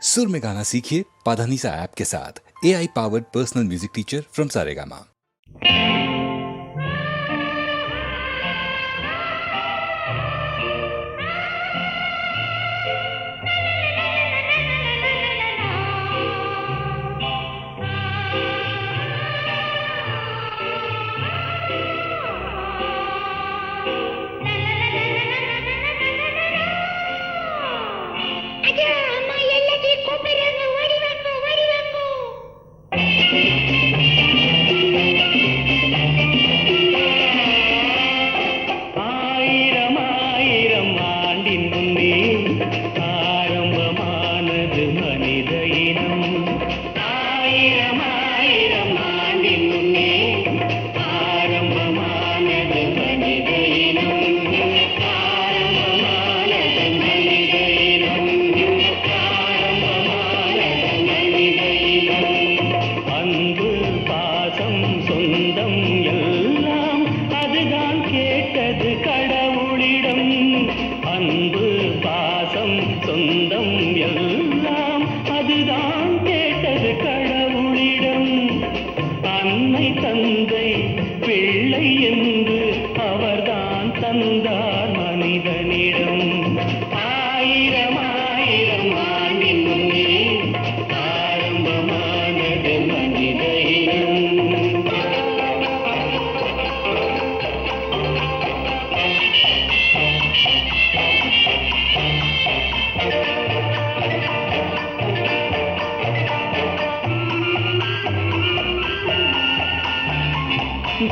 सुर में गाना सीखिए पाधानीसा ऐप के साथ। AI powered personal music teacher from Saregama.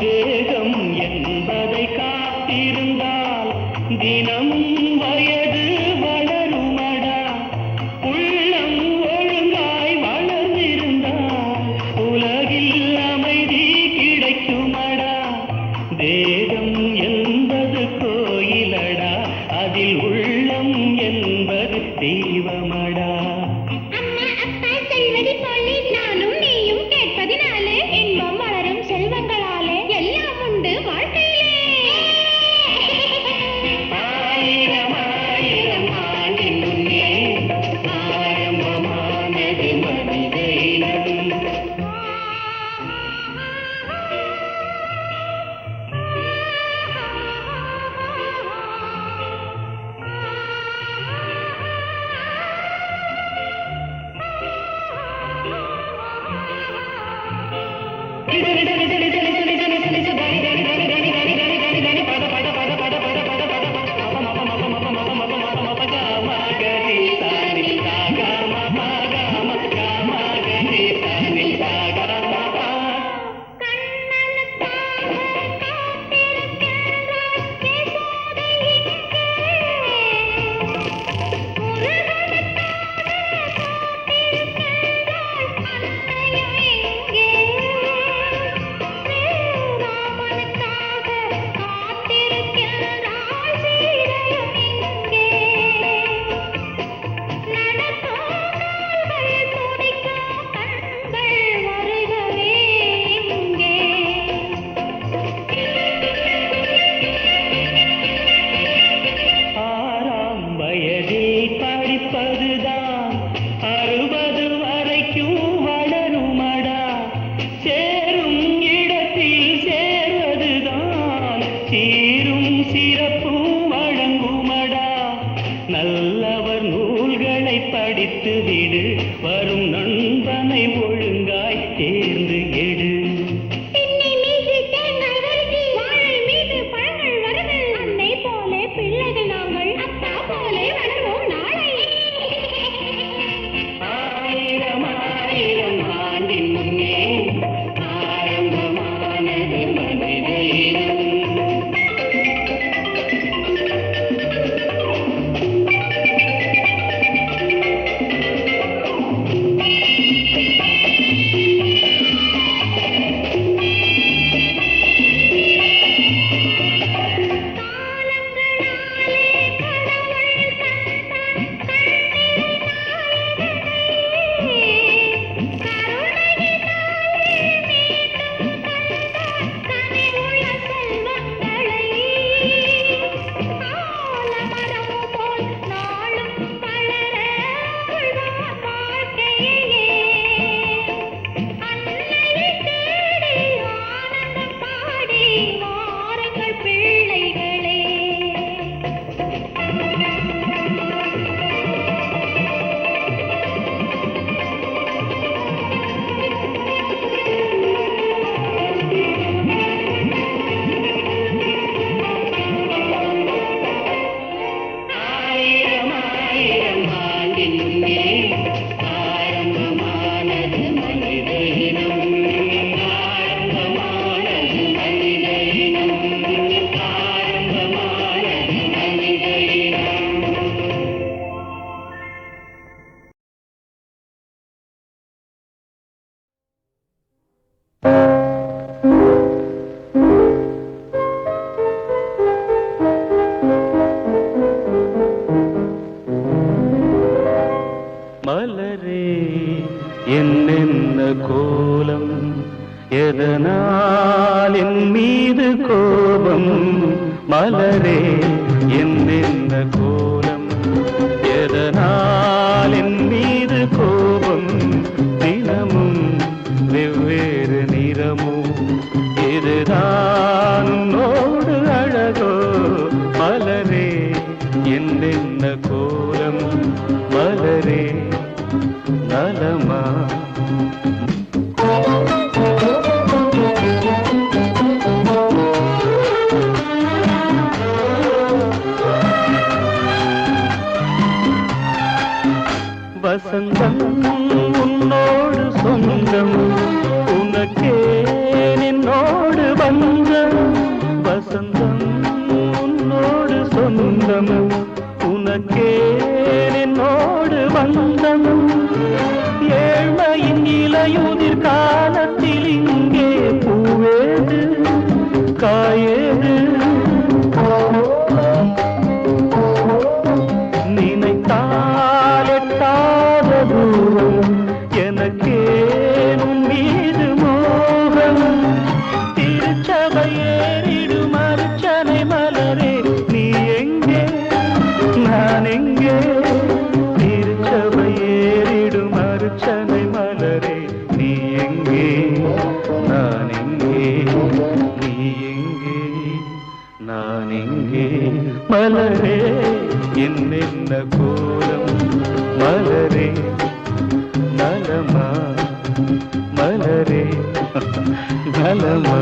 தேகம் என்பதை காத்திருந்தால் தினமும் வயது வளருமடா. உள்ளம் ஒழுங்காய் வளர்ந்திருந்தால் உலகில் அமைதி கிடைக்குமடா. தேகம் என்பது கோயிலடா, அதில் உள்ளம் என்பது தெய்வமடா. மலரே என்னென்ன கோலம் எதனால் என் மீது கோபம் மலரே என்னென்ன கோலம் எதனால் என் மீது கோபம் தினமும் வெவ்வேறு நிறமும் இதுதான் உன்னோடு அழகோ மலரே என்னென்ன கோலம் மலரே நலமா வசந்தம் உன்னோடு சொந்தம் உனக்கே நின்னோடு பந்தம் வசந்தம் உன்னோடு சொந்தம் உனக்கே நின்னோடு பந்தம் ஏழ்மையின் இலையுதிர் காலத்தில் இங்கே பூவேது காயேது நினைத்தால் எட்டாத தூரம் எனக்கேனும் மீது மோகம் திருச்சபையேறிடும் அர்ச்சனை மலரே நீ எங்கே நான் எங்கே திருச்சபையேறிடும் அர்ச்சனை மலரே நீ எங்கே நான் எங்கே நீ எங்கே நான் எங்கே மலரே என்னென்ன கோலம் மலரே நலமா மலரே நலமா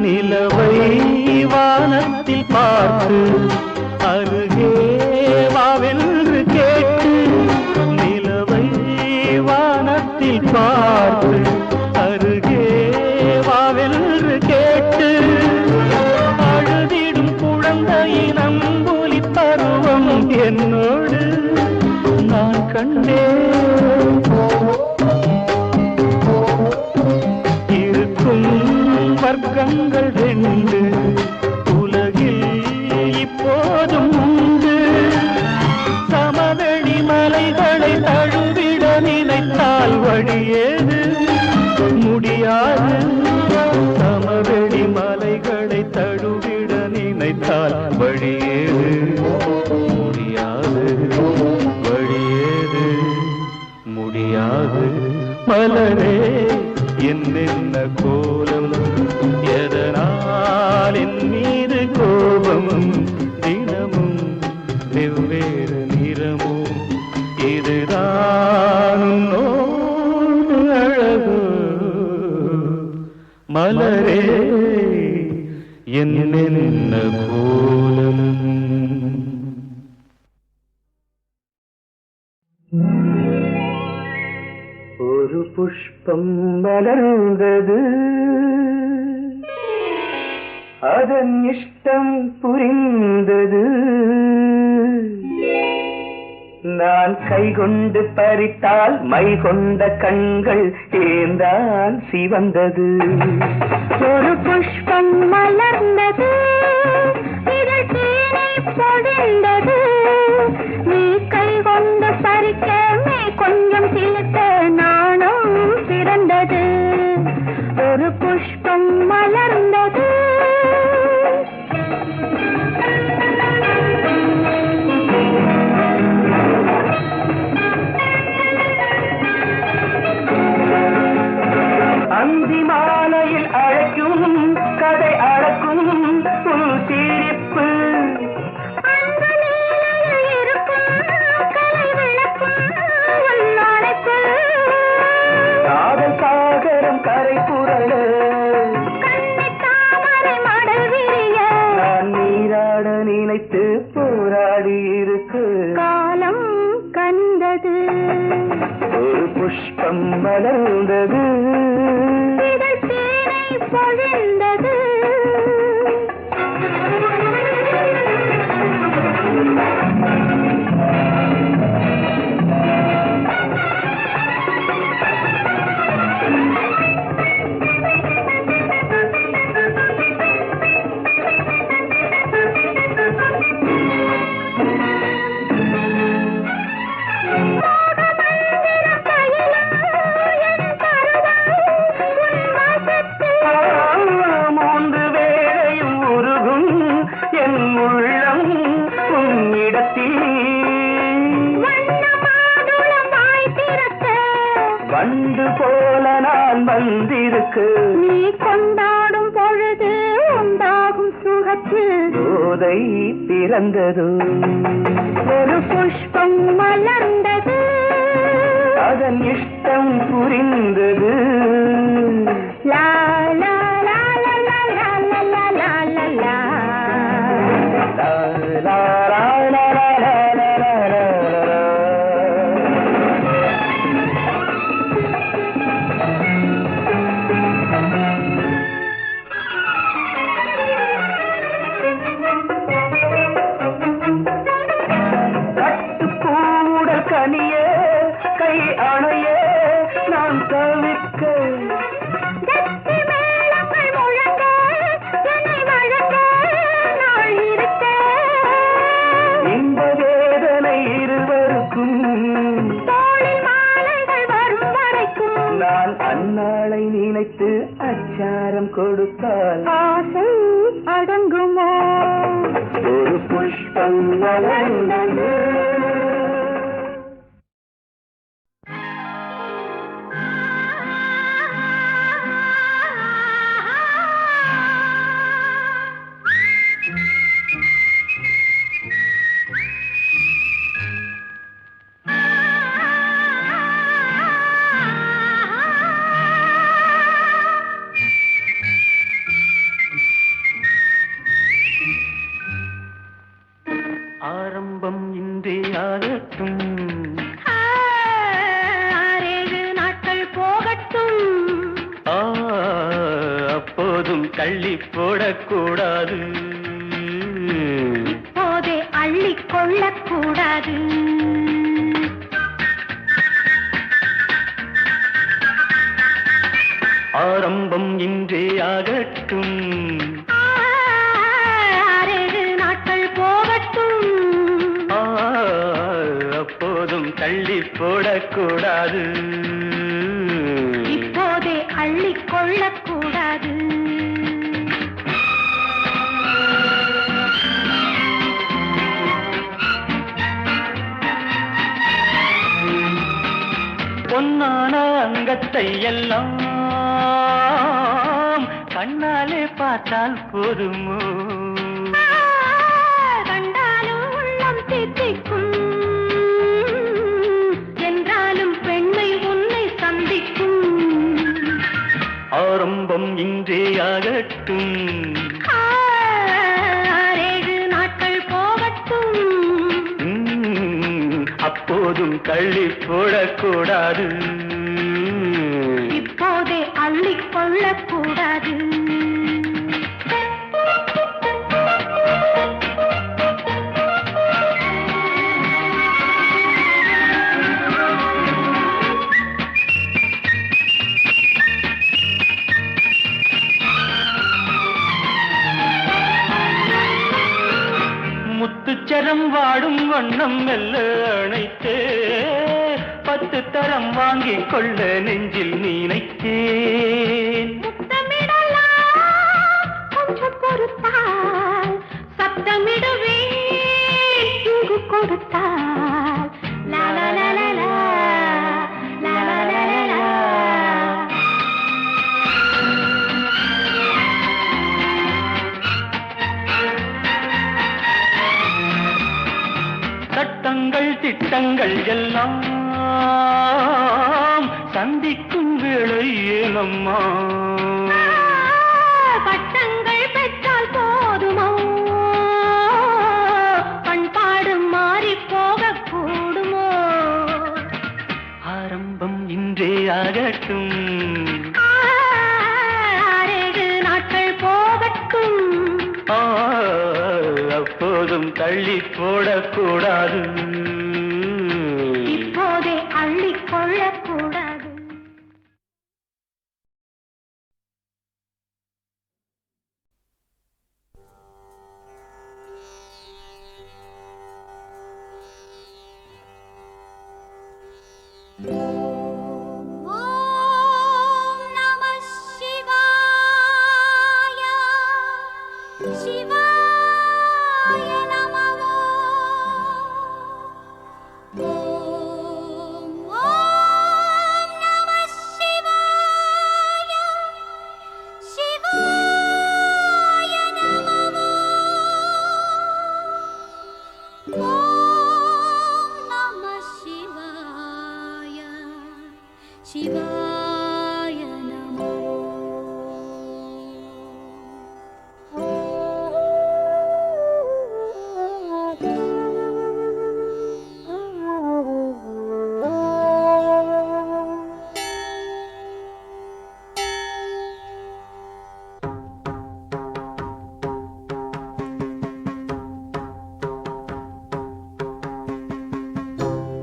நிலவை வானத்தில் பார்த்து அருகே வாவென்று கேட்டு நிலவை வானத்தில் பார்த்து அருகே வாவென்று கேட்டு அழுதிடும் குழந்தையின் அம்புலி பருவம் என்னோடு நான் கண்டேன் இருக்கும் வர்க்கங்கள் ரெண்டு உலகில் இப்போதும் உண்டு சமவெளி மலைகளை தழுவிட நினைத்தால் வழியேது முடியாது சமவெளி மலைகளை தழுவிட நினைத்தால் வழியேது முடியாது வழியேது முடியாது மலரே என்னென்ன கோலம் எதனால் என் மீது கோபம் தினமும் வெவ்வேறு நிறமும் இதுதான் உன்னோடு அழகு மலரே என்னென்ன கோலம் ஒரு புஷ்பம் மலர்ந்தது அதன் இஷ்டம் புரிந்தது நான் கைகொண்டு பறித்தால் மை கொண்ட கண்கள் ஏந்தான் சிவந்தது ஒரு புஷ்பம் மலர்ந்தது இதழ் தேனை பொழிந்தது நீ கை கொண்டு பறிக்க மே கொஞ்சம் சிலுத்த நானும் பிறந்தது ஒரு புஷ்பம் மலர்ந்தது அந்தி மாலையில் அழைக்கும் கதை அழைக்கும் உன் சிரிப்பு காதல் சாகரம் கரை புரள நான் நீராட நினைத்து போராடி இருக்கு காலம் கண்டது ஒரு புஷ்பம் மலர்ந்தது இதழ் தேனை பொழிந்தது வந்திருக்கு. நீ கொண்டாடும் பொழுது உண்டாகும் சுகத்தில் போதை பிறந்தது. ஒரு புஷ்பம் மலர்ந்தது. அதன் இஷ்டம் புரிந்தது. லா லா லா லா லா லா லா லா லா லா லா. லா லா லா லா லா லா லா லா லா. கட்டுக்கூடல் கனியே கை அணையே நான் தவிர்க்க. கத்தி மேளங்கள் முழங்க என்னை வழங்க நாள் இருக்க. இந்த வேதனை இருவருக்கும் தோளில் மாலைகள் வரும் வரைக்கும் நான் அந்நாளை நினைத்து அச்சாரம் கொடுத்தால் ஆசை அடங்குமோ? ஒரு புஷ்பம் வளர்ந்தது. ஆரம்பம் இன்றே ஆகட்டும். ஆறேழு நாட்கள் போகட்டும். அப்போதும் தள்ளி போடக்கூடாது. இப்போதே அள்ளிக் கொள்ளக்கூடாது. ஆரம்பம் இன்றே ஆகட்டும். ஆறேழு நாட்கள் போகட்டும். அப்போதும் தள்ளி போடக்கூடாது. இப்போதே அள்ளிக் கொள்ளக்கூடாது. பொன்னான அங்கத்தை எல்லாம் கண்ணாலே பார்த்தால் போதுமோ? கண்டாலும் உள்ளம் தித்திக்கும். என்றாலும் பெண்மை உன்னை சந்திக்கும். ஆரம்பம் இன்றே ஆகட்டும். ஆறேழு நாட்கள் போகட்டும். அப்போதும் தள்ளி போடக்கூடாது. இப்போதே அள்ளிக் கொள்ளக்கூடாது. முத்துச்சரம் வாடும் வண்ணம் மெல்ல அணைத்தே 10 தரம் வாங்கிக் கொள்ள நெஞ்சில் நினைத்தேன். முத்தமிடலாம் கொஞ்சம் பொறுத்தால் சப்தமிடவே இங்கு கொடுத்தால் லா லா லா லா லா லா லா லா லா லா. சட்டங்கள் திட்டங்கள் எல்லாம் சந்திக்கும் வேளை ஏனம்மா? பட்டங்கள் பெற்றால் போதுமோ? பண்பாடு மாறி போகக்கூடுமோ? ஆரம்பம் இன்றே ஆகட்டும். ஆறேழு நாட்கள் போகட்டும். அப்போதும் தள்ளி போடக்கூடாது. இப்போதே அள்ளிக் கொள்ளக்கூடாது. ஓம் நம சிவாய. சிவாய நம. ஓம் ஓம் நம சிவாய. शिवाय नमो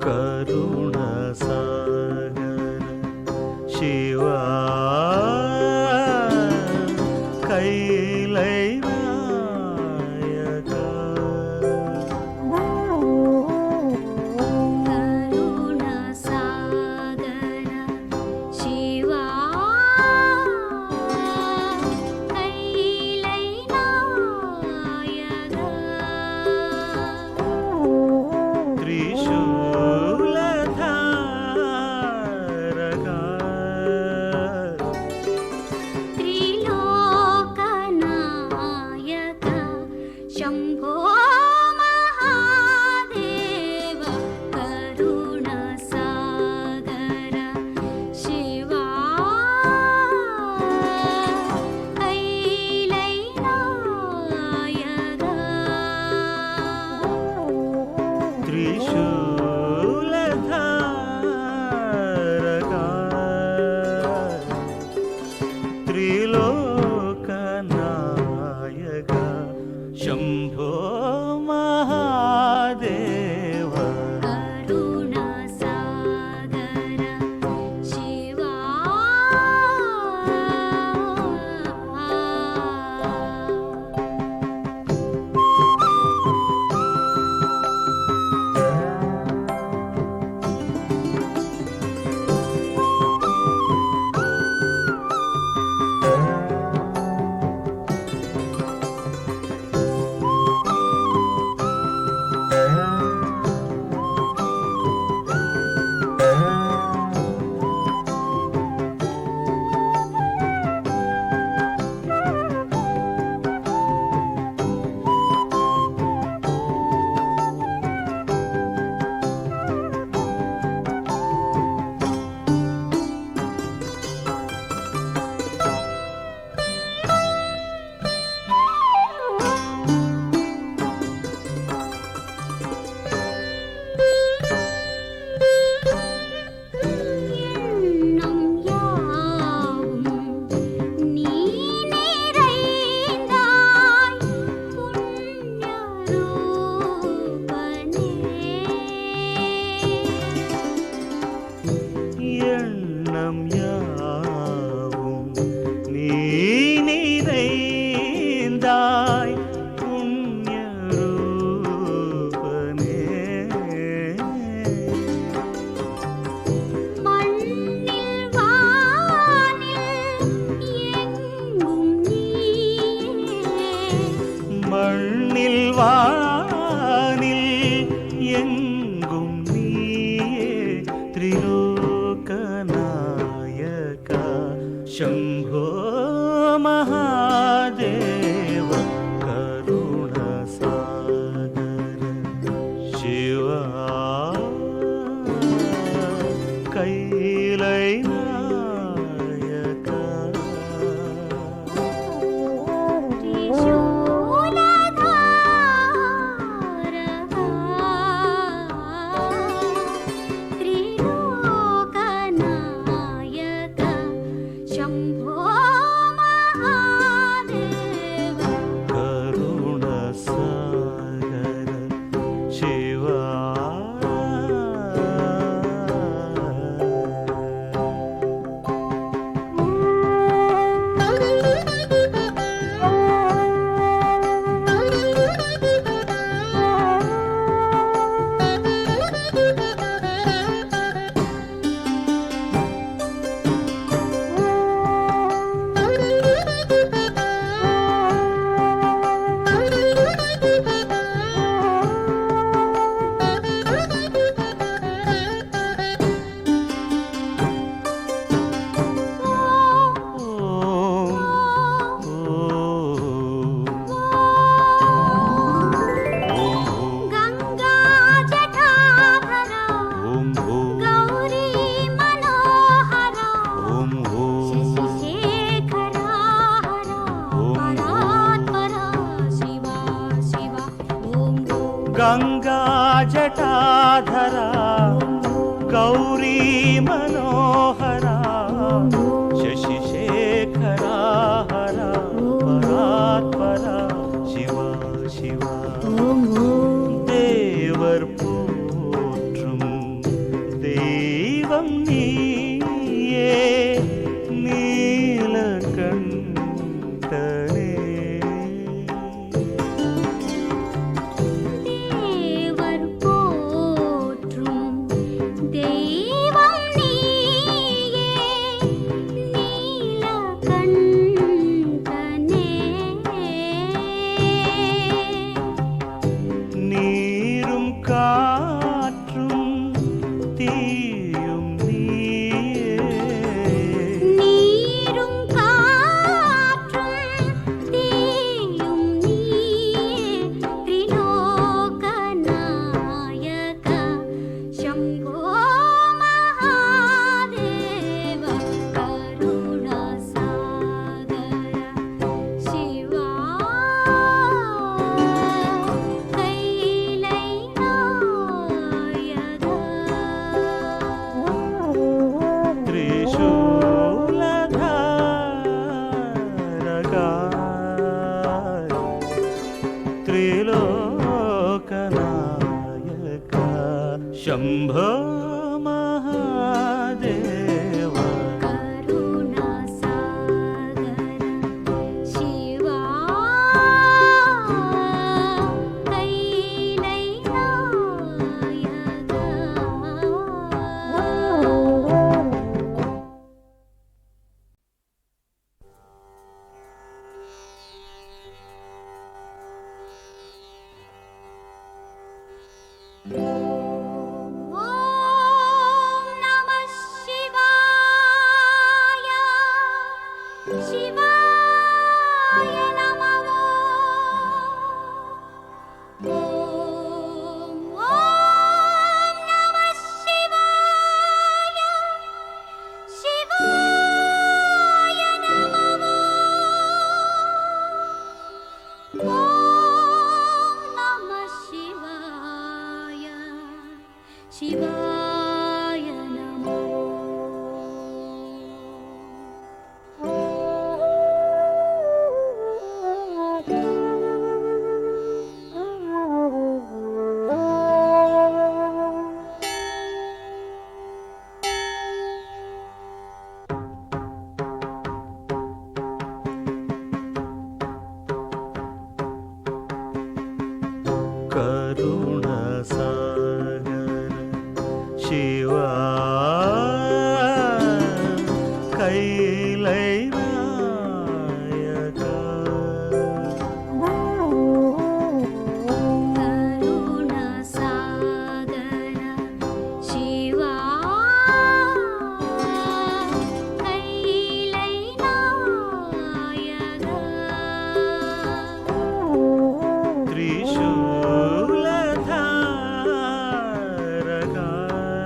करुण सागर शिवा कैलै नायका करुणसागर शिवा कैलैनायका त्रिशूलधारका गौरी मनोहरा शशिशेखरा हरा परात्परा शिवा शिवा தேவர் போற்றும் தெய்வம் நீயே நீலகண்டனே தேவர் போற்றும் தெய்வம் நீயே நீலகண்டனே நீரும் காற்றும் தீயும் நீயே நீரும் காற்றும் தீயும் நீயே திரிலோகநாயக சம்போ மகாதேவ கருணாசாகர சிவா கைலை நாயக त्रिशूलधारकाय त्रिलोकनायक शम्भो महादेव கருணாசாகர சிவா கைலை நாயக ஓம் நம சிவாய சிவாய நமः ஓம் நம சிவாய சிவாய நமः ஓம் நம சிவாய சிவாய நமः करुणसागर शिवा कैलै नायक கருணாசாகர சிவா கைலை நாயக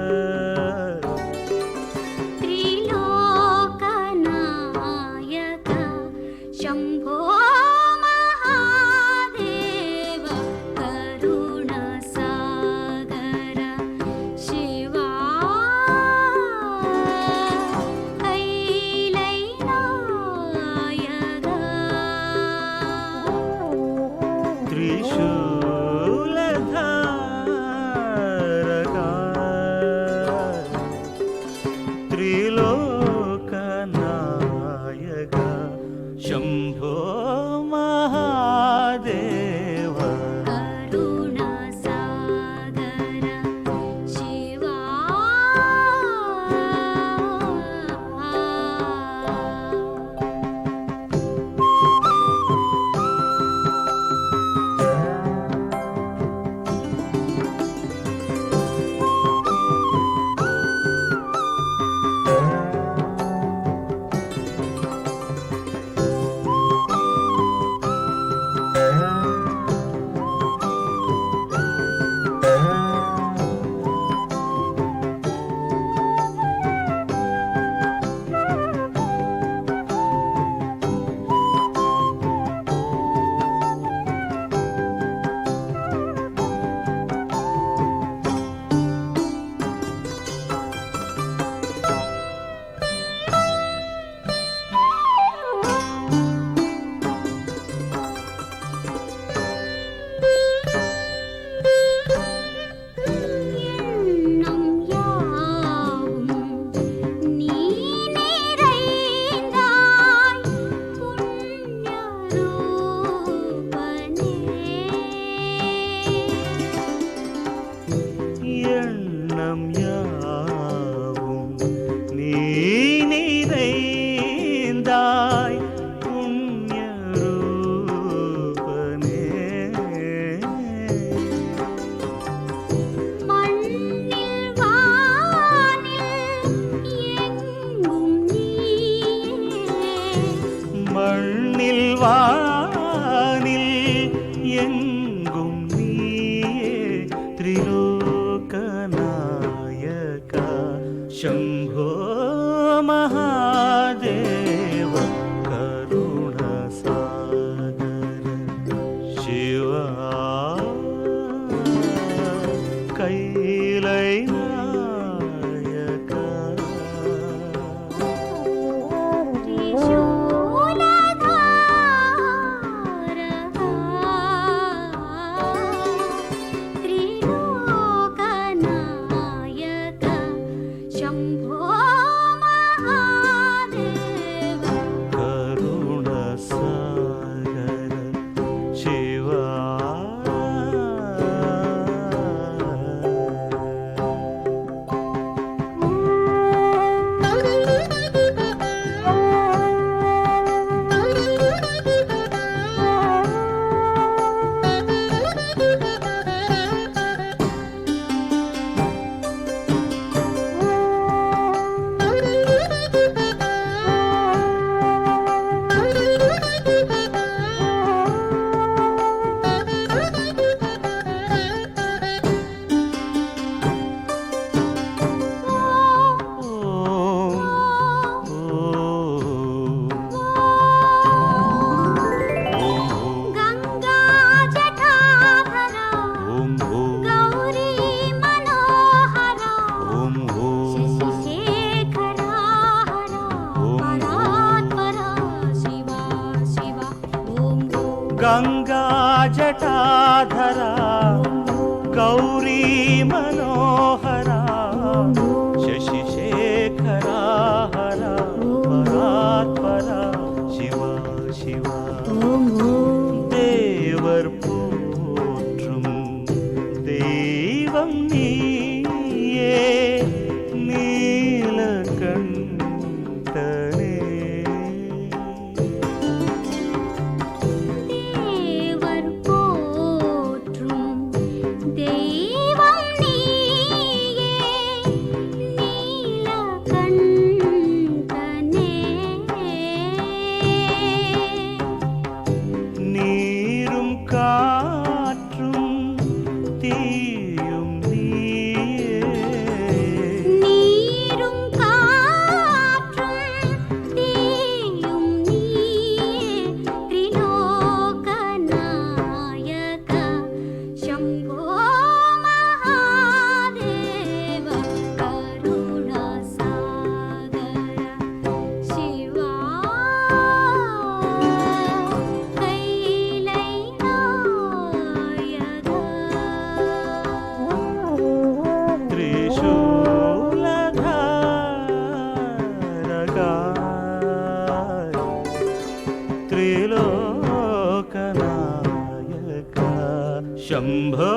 त्रिशूलधारकाय शम्भो महादेव करुणसागर शिवा कैलैनायका शम्भो महादेव करुणसागर शिवा गंगा जटाधरा गौरी मनोहरा शशिशेखरा हरा परात्परा शिवा शिवा ॐ गंगा जटाधरा गौरी मनोहरा शशिशेखरा हरा परात्परा शिवा शिवा தேவர் போற்றும் தெய்வம் நீயே நீலகண்டனே தேவர் போற்றும் தெய்வம் நீயே நீலகண்டனே நீரும் காற்றும் தீயும் நீயே நீரும் காற்றும் தீயும் நீயே त्रिलोकनायक शम्भो महादेव करुणसागर शिवा कैलैनायक त्रिलोकनायक शम्भो